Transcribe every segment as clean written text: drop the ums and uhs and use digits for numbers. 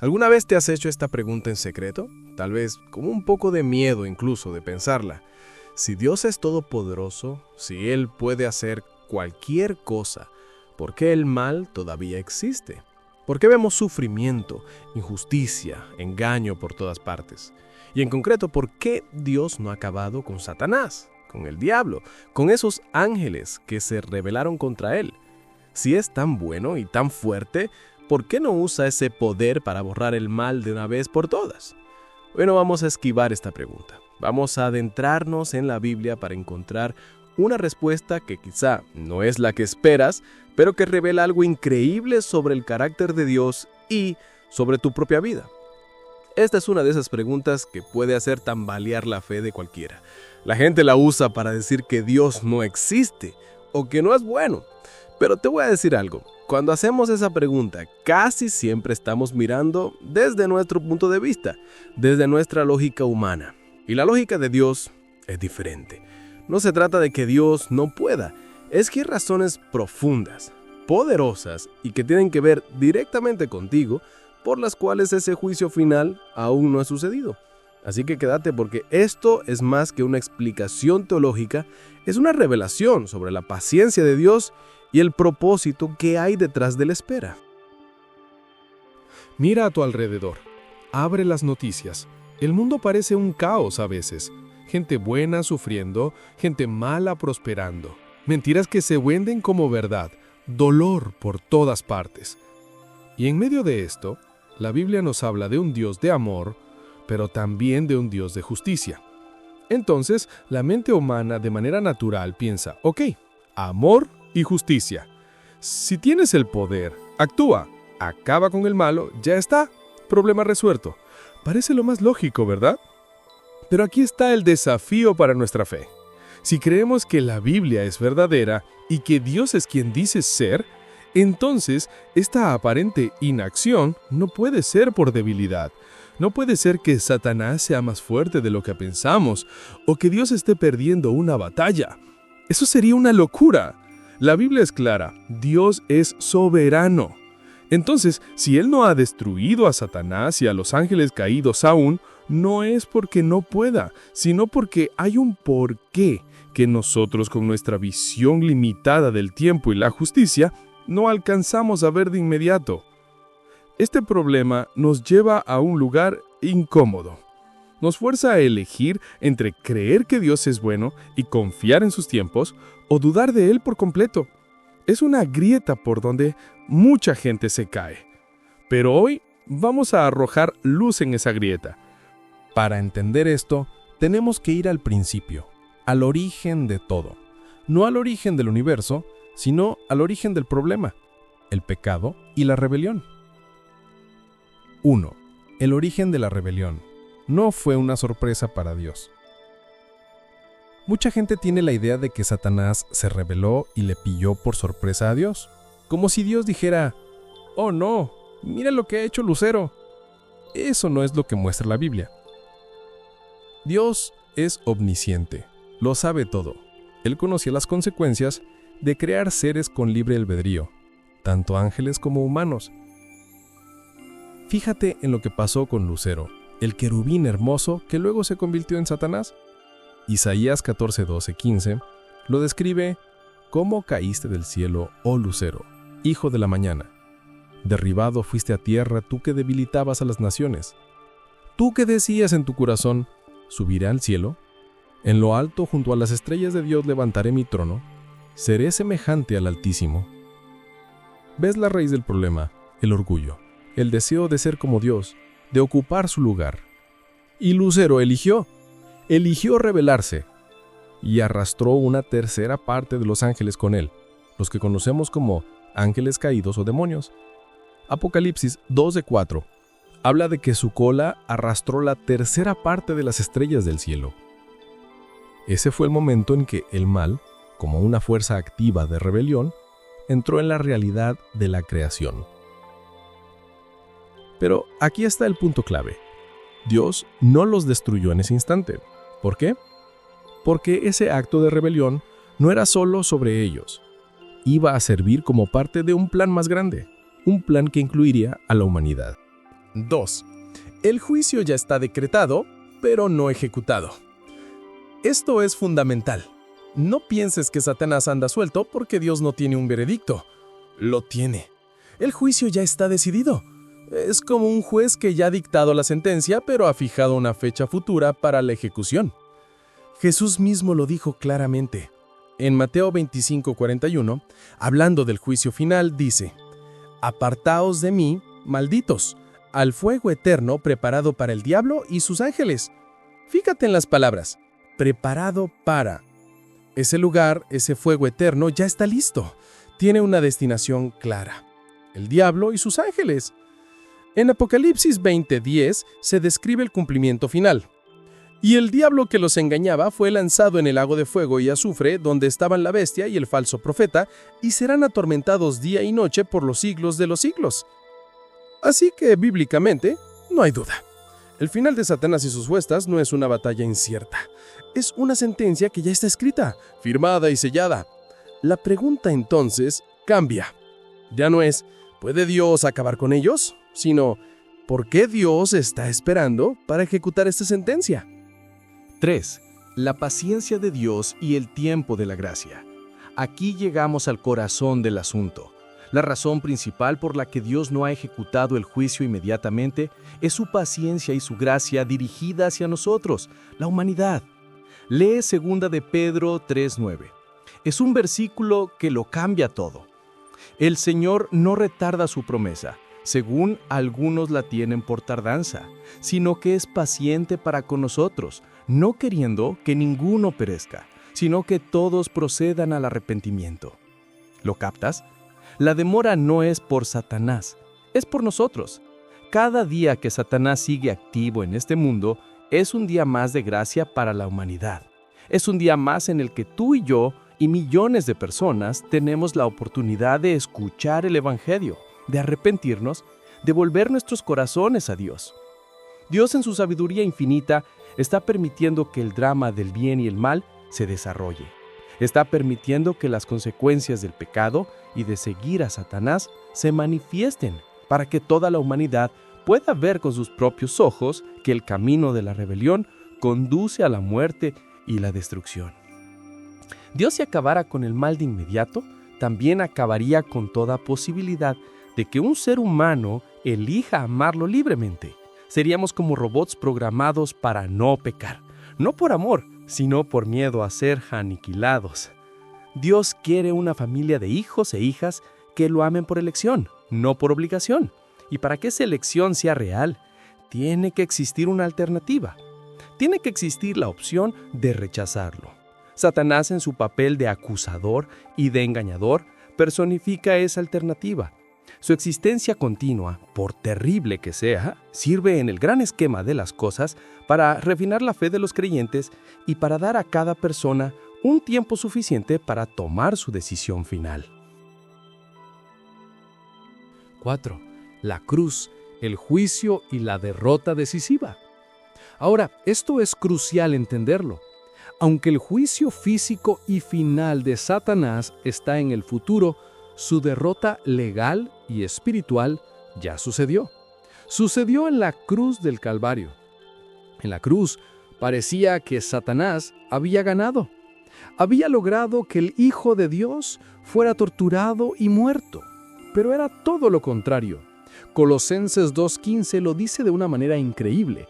¿Alguna vez te has hecho esta pregunta en secreto? Tal vez con un poco de miedo incluso de pensarla. Si Dios es todopoderoso, si Él puede hacer cualquier cosa, ¿por qué el mal todavía existe? ¿Por qué vemos sufrimiento, injusticia, engaño por todas partes? Y en concreto, ¿por qué Dios no ha acabado con Satanás, con el diablo, con esos ángeles que se rebelaron contra Él? Si es tan bueno y tan fuerte, ¿por qué no usa ese poder para borrar el mal de una vez por todas? Bueno, vamos a esquivar esta pregunta. Vamos a adentrarnos en la Biblia para encontrar una respuesta que quizá no es la que esperas, pero que revela algo increíble sobre el carácter de Dios y sobre tu propia vida. Esta es una de esas preguntas que puede hacer tambalear la fe de cualquiera. La gente la usa para decir que Dios no existe o que no es bueno. Pero te voy a decir algo. Cuando hacemos esa pregunta, casi siempre estamos mirando desde nuestro punto de vista, desde nuestra lógica humana. Y la lógica de Dios es diferente. No se trata de que Dios no pueda, es que hay razones profundas, poderosas y que tienen que ver directamente contigo, por las cuales ese juicio final aún no ha sucedido. Así que quédate porque esto es más que una explicación teológica, es una revelación sobre la paciencia de Dios y el propósito que hay detrás de la espera. Mira a tu alrededor, abre las noticias. El mundo parece un caos a veces. Gente buena sufriendo, gente mala prosperando. Mentiras que se venden como verdad, dolor por todas partes. Y en medio de esto, la Biblia nos habla de un Dios de amor, pero también de un Dios de justicia. Entonces, la mente humana de manera natural piensa, ok, amor y justicia. Si tienes el poder, actúa, acaba con el malo, ya está, problema resuelto. Parece lo más lógico, ¿verdad? Pero aquí está el desafío para nuestra fe. Si creemos que la Biblia es verdadera y que Dios es quien dice ser, entonces esta aparente inacción no puede ser por debilidad. No puede ser que Satanás sea más fuerte de lo que pensamos o que Dios esté perdiendo una batalla. Eso sería una locura. La Biblia es clara, Dios es soberano. Entonces, si Él no ha destruido a Satanás y a los ángeles caídos aún, no es porque no pueda, sino porque hay un porqué que nosotros con nuestra visión limitada del tiempo y la justicia no alcanzamos a ver de inmediato. Este problema nos lleva a un lugar incómodo. Nos fuerza a elegir entre creer que Dios es bueno y confiar en sus tiempos o dudar de Él por completo. Es una grieta por donde mucha gente se cae. Pero hoy vamos a arrojar luz en esa grieta. Para entender esto, tenemos que ir al principio, al origen de todo. No al origen del universo, sino al origen del problema, el pecado y la rebelión. 1. El origen de la rebelión. No fue una sorpresa para Dios. Mucha gente tiene la idea de que Satanás se rebeló y le pilló por sorpresa a Dios. Como si Dios dijera, «Oh no, mira lo que ha hecho Lucero». Eso no es lo que muestra la Biblia. Dios es omnisciente, lo sabe todo. Él conocía las consecuencias de crear seres con libre albedrío, tanto ángeles como humanos. Fíjate en lo que pasó con Lucero, el querubín hermoso que luego se convirtió en Satanás. Isaías 14:12-15 lo describe: «¿Cómo caíste del cielo, oh Lucero, hijo de la mañana? Derribado fuiste a tierra tú que debilitabas a las naciones. Tú que decías en tu corazón, subiré al cielo, en lo alto junto a las estrellas de Dios levantaré mi trono, seré semejante al Altísimo». ¿Ves la raíz del problema? El orgullo, el deseo de ser como Dios, de ocupar su lugar. Y Lucero eligió rebelarse y arrastró una tercera parte de los ángeles con él, los que conocemos como ángeles caídos o demonios. Apocalipsis 2:4 habla de que su cola arrastró la tercera parte de las estrellas del cielo. Ese fue el momento en que el mal, como una fuerza activa de rebelión, entró en la realidad de la creación. Pero aquí está el punto clave. Dios no los destruyó en ese instante. ¿Por qué? Porque ese acto de rebelión no era solo sobre ellos. Iba a servir como parte de un plan más grande, un plan que incluiría a la humanidad. 2. El juicio ya está decretado, pero no ejecutado. Esto es fundamental. No pienses que Satanás anda suelto porque Dios no tiene un veredicto. Lo tiene. El juicio ya está decidido. Es como un juez que ya ha dictado la sentencia, pero ha fijado una fecha futura para la ejecución. Jesús mismo lo dijo claramente. En Mateo 25:41, hablando del juicio final, dice: «Apartaos de mí, malditos, al fuego eterno preparado para el diablo y sus ángeles». Fíjate en las palabras, preparado para. Ese lugar, ese fuego eterno ya está listo. Tiene una destinación clara. El diablo y sus ángeles. En Apocalipsis 20:10 se describe el cumplimiento final. Y el diablo que los engañaba fue lanzado en el lago de fuego y azufre, donde estaban la bestia y el falso profeta, y serán atormentados día y noche por los siglos de los siglos. Así que, bíblicamente, no hay duda. El final de Satanás y sus huestes no es una batalla incierta. Es una sentencia que ya está escrita, firmada y sellada. La pregunta entonces cambia. Ya no es, ¿puede Dios acabar con ellos? Sino, ¿por qué Dios está esperando para ejecutar esta sentencia? 3. La paciencia de Dios y el tiempo de la gracia. Aquí llegamos al corazón del asunto. La razón principal por la que Dios no ha ejecutado el juicio inmediatamente es su paciencia y su gracia dirigida hacia nosotros, la humanidad. Lee 2 de Pedro 3:9. Es un versículo que lo cambia todo. El Señor no retarda su promesa, según algunos la tienen por tardanza, sino que es paciente para con nosotros, no queriendo que ninguno perezca, sino que todos procedan al arrepentimiento. ¿Lo captas? La demora no es por Satanás, es por nosotros. Cada día que Satanás sigue activo en este mundo es un día más de gracia para la humanidad. Es un día más en el que tú y yo y millones de personas tenemos la oportunidad de escuchar el Evangelio, de arrepentirnos, de volver nuestros corazones a Dios. Dios en su sabiduría infinita está permitiendo que el drama del bien y el mal se desarrolle. Está permitiendo que las consecuencias del pecado y de seguir a Satanás se manifiesten para que toda la humanidad pueda ver con sus propios ojos que el camino de la rebelión conduce a la muerte y la destrucción. Dios, si acabara con el mal de inmediato, también acabaría con toda posibilidad de que un ser humano elija amarlo libremente. Seríamos como robots programados para no pecar, no por amor, sino por miedo a ser aniquilados. Dios quiere una familia de hijos e hijas que lo amen por elección, no por obligación. Y para que esa elección sea real, tiene que existir una alternativa. Tiene que existir la opción de rechazarlo. Satanás, en su papel de acusador y de engañador, personifica esa alternativa. Su existencia continua, por terrible que sea, sirve en el gran esquema de las cosas para refinar la fe de los creyentes y para dar a cada persona un tiempo suficiente para tomar su decisión final. 4. La cruz, el juicio y la derrota decisiva. Ahora, esto es crucial entenderlo. Aunque el juicio físico y final de Satanás está en el futuro, su derrota legal y espiritual ya sucedió. Sucedió en la cruz del Calvario. En la cruz parecía que Satanás había ganado. Había logrado que el Hijo de Dios fuera torturado y muerto. Pero era todo lo contrario. Colosenses 2:15 lo dice de una manera increíble.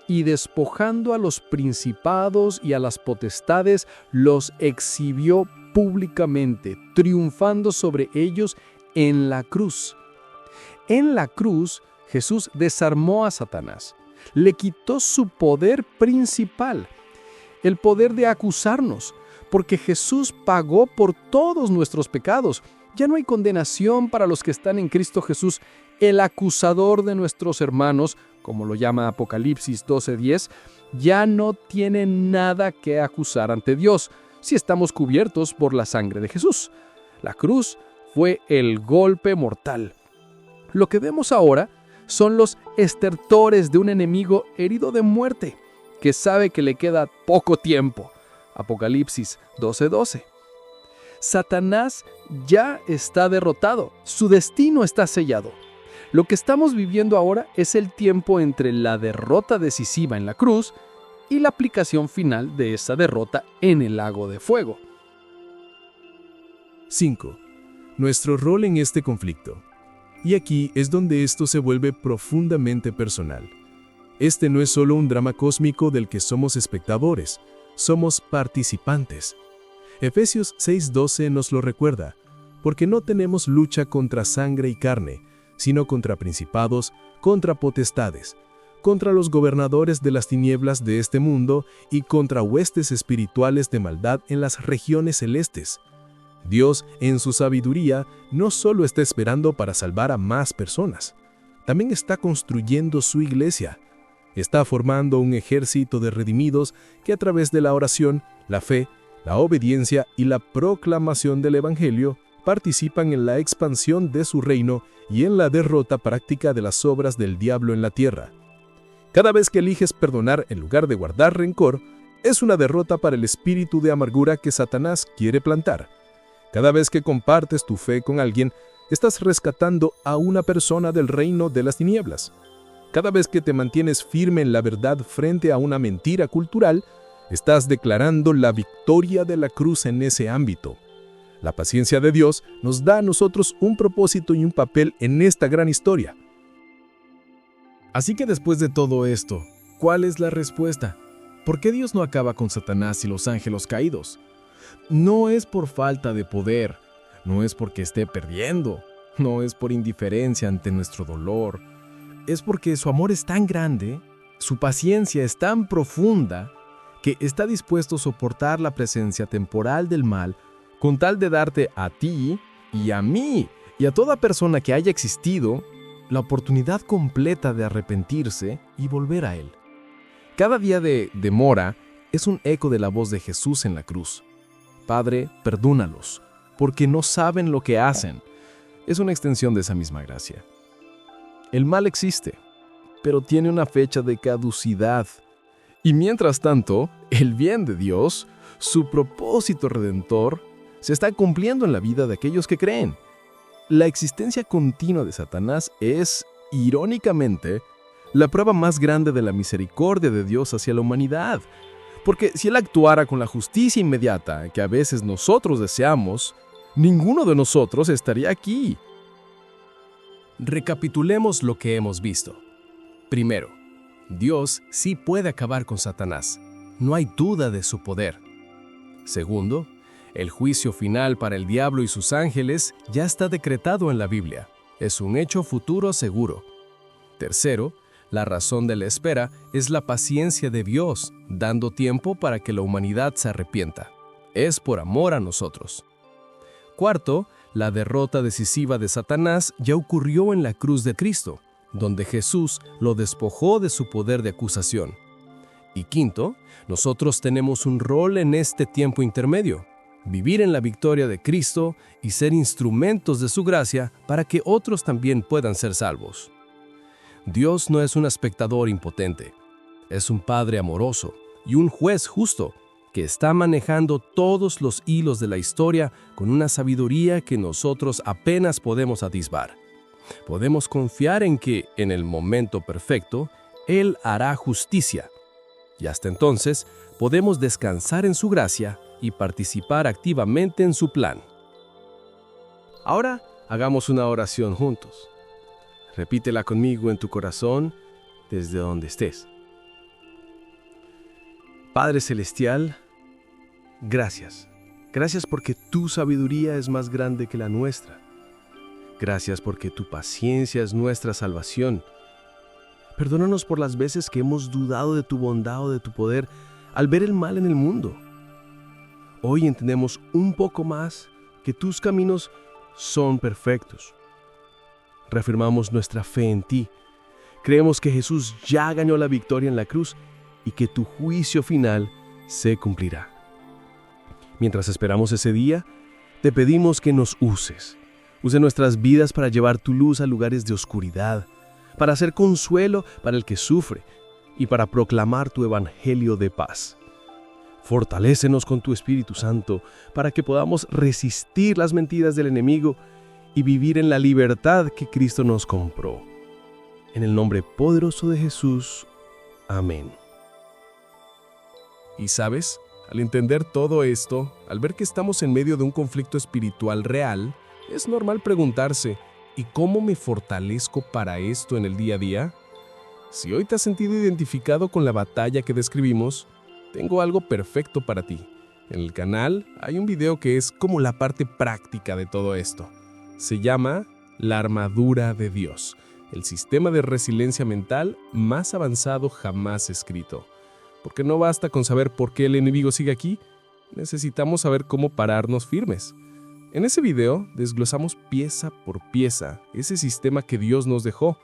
Y despojando a los principados y a las potestades, los exhibió públicamente, triunfando sobre ellos en la cruz. En la cruz, Jesús desarmó a Satanás. Le quitó su poder principal, el poder de acusarnos, porque Jesús pagó por todos nuestros pecados. Ya no hay condenación para los que están en Cristo Jesús. El acusador de nuestros hermanos, como lo llama Apocalipsis 12:10, ya no tiene nada que acusar ante Dios si estamos cubiertos por la sangre de Jesús. La cruz fue el golpe mortal. Lo que vemos ahora son los estertores de un enemigo herido de muerte, que sabe que le queda poco tiempo. Apocalipsis 12:12. Satanás ya está derrotado, su destino está sellado. Lo que estamos viviendo ahora es el tiempo entre la derrota decisiva en la cruz y la aplicación final de esa derrota en el lago de fuego. 5. Nuestro rol en este conflicto. Y aquí es donde esto se vuelve profundamente personal. Este no es solo un drama cósmico del que somos espectadores, somos participantes. Efesios 6:12 nos lo recuerda, porque no tenemos lucha contra sangre y carne, sino contra principados, contra potestades, contra los gobernadores de las tinieblas de este mundo y contra huestes espirituales de maldad en las regiones celestes. Dios, en su sabiduría, no solo está esperando para salvar a más personas, también está construyendo su iglesia. Está formando un ejército de redimidos que a través de la oración, la fe, la obediencia y la proclamación del Evangelio participan en la expansión de su reino y en la derrota práctica de las obras del diablo en la tierra. Cada vez que eliges perdonar en lugar de guardar rencor, es una derrota para el espíritu de amargura que Satanás quiere plantar. Cada vez que compartes tu fe con alguien, estás rescatando a una persona del reino de las tinieblas. Cada vez que te mantienes firme en la verdad frente a una mentira cultural, estás declarando la victoria de la cruz en ese ámbito. La paciencia de Dios nos da a nosotros un propósito y un papel en esta gran historia. Así que después de todo esto, ¿cuál es la respuesta? ¿Por qué Dios no acaba con Satanás y los ángeles caídos? No es por falta de poder, no es porque esté perdiendo, no es por indiferencia ante nuestro dolor. Es porque su amor es tan grande, su paciencia es tan profunda, que está dispuesto a soportar la presencia temporal del mal con tal de darte a ti y a mí y a toda persona que haya existido la oportunidad completa de arrepentirse y volver a Él. Cada día de demora es un eco de la voz de Jesús en la cruz. Padre, perdónalos, porque no saben lo que hacen. Es una extensión de esa misma gracia. El mal existe, pero tiene una fecha de caducidad. Y mientras tanto, el bien de Dios, su propósito redentor, se está cumpliendo en la vida de aquellos que creen. La existencia continua de Satanás es, irónicamente, la prueba más grande de la misericordia de Dios hacia la humanidad. Porque si Él actuara con la justicia inmediata que a veces nosotros deseamos, ninguno de nosotros estaría aquí. Recapitulemos lo que hemos visto. Primero, Dios sí puede acabar con Satanás. No hay duda de su poder. Segundo, el juicio final para el diablo y sus ángeles ya está decretado en la Biblia. Es un hecho futuro seguro. Tercero, la razón de la espera es la paciencia de Dios, dando tiempo para que la humanidad se arrepienta. Es por amor a nosotros. Cuarto, la derrota decisiva de Satanás ya ocurrió en la cruz de Cristo, donde Jesús lo despojó de su poder de acusación. Y quinto, nosotros tenemos un rol en este tiempo intermedio: vivir en la victoria de Cristo y ser instrumentos de su gracia para que otros también puedan ser salvos. Dios no es un espectador impotente, es un Padre amoroso y un juez justo que está manejando todos los hilos de la historia con una sabiduría que nosotros apenas podemos atisbar. Podemos confiar en que, en el momento perfecto, Él hará justicia. Y hasta entonces, podemos descansar en su gracia y participar activamente en su plan. Ahora, hagamos una oración juntos. Repítela conmigo en tu corazón, desde donde estés. Padre Celestial, gracias. Gracias porque tu sabiduría es más grande que la nuestra. Gracias porque tu paciencia es nuestra salvación. Perdónanos por las veces que hemos dudado de tu bondad o de tu poder al ver el mal en el mundo. Hoy entendemos un poco más que tus caminos son perfectos. Reafirmamos nuestra fe en ti. Creemos que Jesús ya ganó la victoria en la cruz y que tu juicio final se cumplirá. Mientras esperamos ese día, te pedimos que nos uses. Use nuestras vidas para llevar tu luz a lugares de oscuridad, para hacer consuelo para el que sufre y para proclamar tu evangelio de paz. Fortalécenos con tu Espíritu Santo para que podamos resistir las mentiras del enemigo y vivir en la libertad que Cristo nos compró. En el nombre poderoso de Jesús. Amén. Y sabes, al entender todo esto, al ver que estamos en medio de un conflicto espiritual real, es normal preguntarse, ¿y cómo me fortalezco para esto en el día a día? Si hoy te has sentido identificado con la batalla que describimos, tengo algo perfecto para ti. En el canal hay un video que es como la parte práctica de todo esto. Se llama La Armadura de Dios, el sistema de resiliencia mental más avanzado jamás escrito. Porque no basta con saber por qué el enemigo sigue aquí, necesitamos saber cómo pararnos firmes. En ese video desglosamos pieza por pieza ese sistema que Dios nos dejó.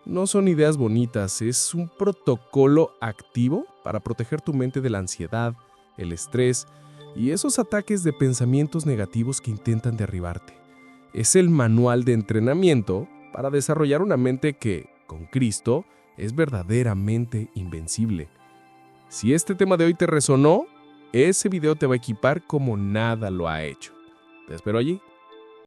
No son ideas bonitas, es un protocolo activo para proteger tu mente de la ansiedad, el estrés y esos ataques de pensamientos negativos que intentan derribarte. Es el manual de entrenamiento para desarrollar una mente que, con Cristo, es verdaderamente invencible. Si este tema de hoy te resonó, ese video te va a equipar como nada lo ha hecho. Te espero allí.